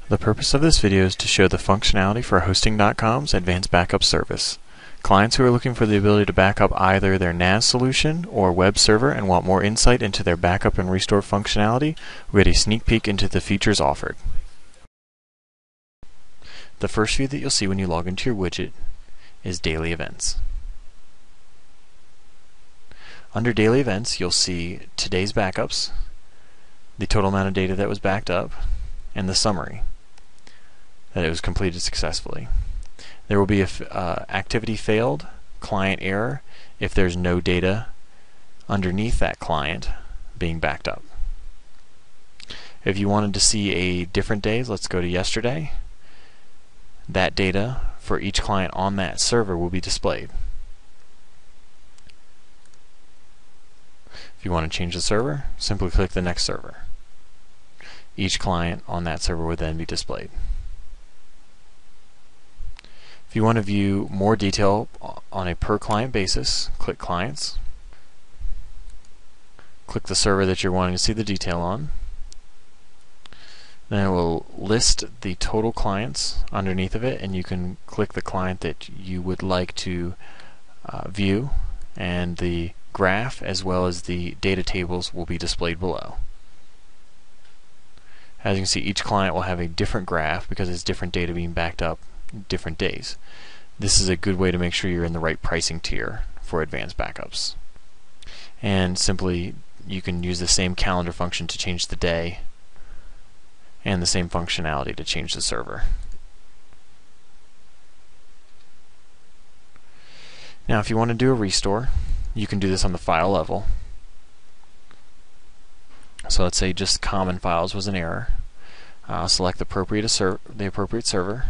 The purpose of this video is to show the functionality for Hosting.com's Advanced Backup service. Clients who are looking for the ability to back up either their NAS solution or web server and want more insight into their backup and restore functionality will get a sneak peek into the features offered. The first view that you'll see when you log into your widget is Daily Events. Under Daily Events, you'll see today's backups, the total amount of data that was backed up, and the summary that it was completed successfully. There will be a activity failed, client error, if there's no data underneath that client being backed up. If you wanted to see a different days, let's go to yesterday. That data for each client on that server will be displayed. If you want to change the server, simply click the next server. Each client on that server would then be displayed. If you want to view more detail on a per client basis, click Clients. Click the server that you're wanting to see the detail on. Then it will list the total clients underneath of it, and you can click the client that you would like to view, and the graph as well as the data tables will be displayed below. As you can see, each client will have a different graph because it's different data being backed up different days. This is a good way to make sure you're in the right pricing tier for advanced backups. And simply you can use the same calendar function to change the day and the same functionality to change the server. Now if you want to do a restore, you can do this on the file level. So let's say just common files was an error. Select the appropriate server,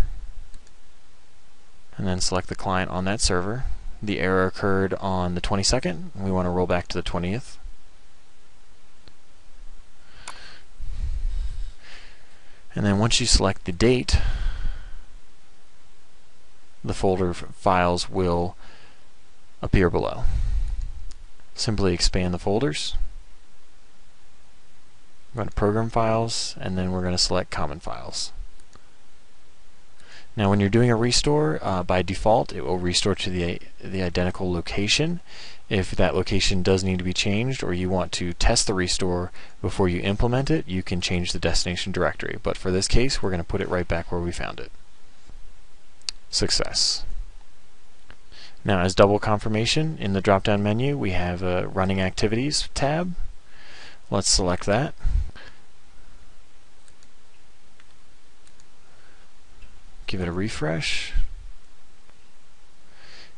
and then select the client on that server. The error occurred on the 22nd, and we want to roll back to the 20th. And then once you select the date, the folder files will appear below. Simply expand the folders. We're going to Program Files, and then we're going to select Common Files. Now when you're doing a restore, by default it will restore to the identical location. If that location does need to be changed, or you want to test the restore before you implement it, you can change the destination directory. But for this case, we're going to put it right back where we found it. Success. Now as double confirmation, in the drop-down menu we have a Running Activities tab. Let's select that. Give it a refresh.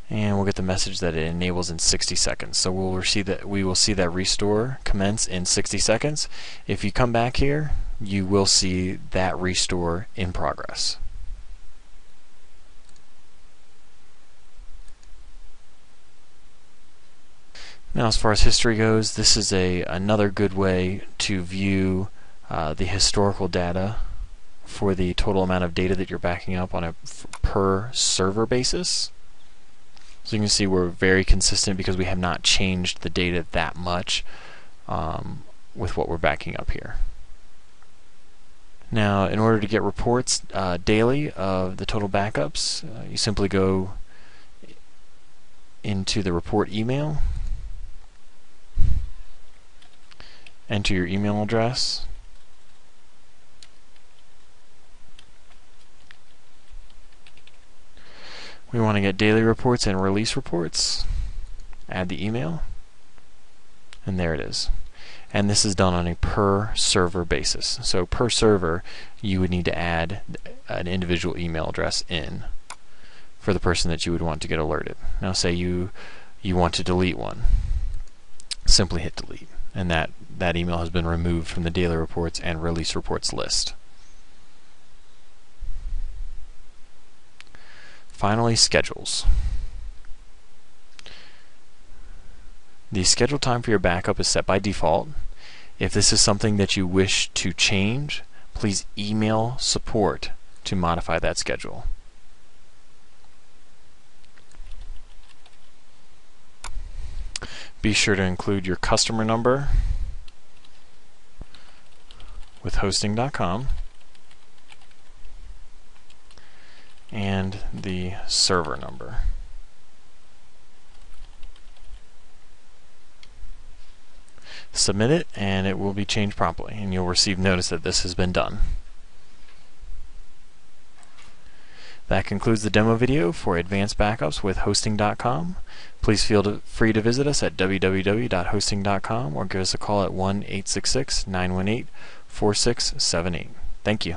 And we'll get the message that it enables in 60 seconds. So we will see that restore commence in 60 seconds. If you come back here, you will see that restore in progress. Now as far as history goes, this is another good way to view the historical data for the total amount of data that you're backing up on a per server basis. So you can see we're very consistent because we have not changed the data that much with what we're backing up here. Now in order to get reports daily of the total backups, you simply go into the report email, enter your email address, we want to get daily reports and release reports, add the email, and there it is. And this is done on a per server basis. So per server you would need to add an individual email address in for the person that you would want to get alerted. Now say you want to delete one, simply hit delete, and that email has been removed from the daily reports and release reports list. Finally, schedules. The schedule time for your backup is set by default. If this is something that you wish to change, please email support to modify that schedule. Be sure to include your customer number with Hosting.com and the server number. Submit it and it will be changed promptly, and you'll receive notice that this has been done. That concludes the demo video for Advanced Backups with Hosting.com. Please feel free to visit us at www.hosting.com or give us a call at 1-866-918-4678. Thank you.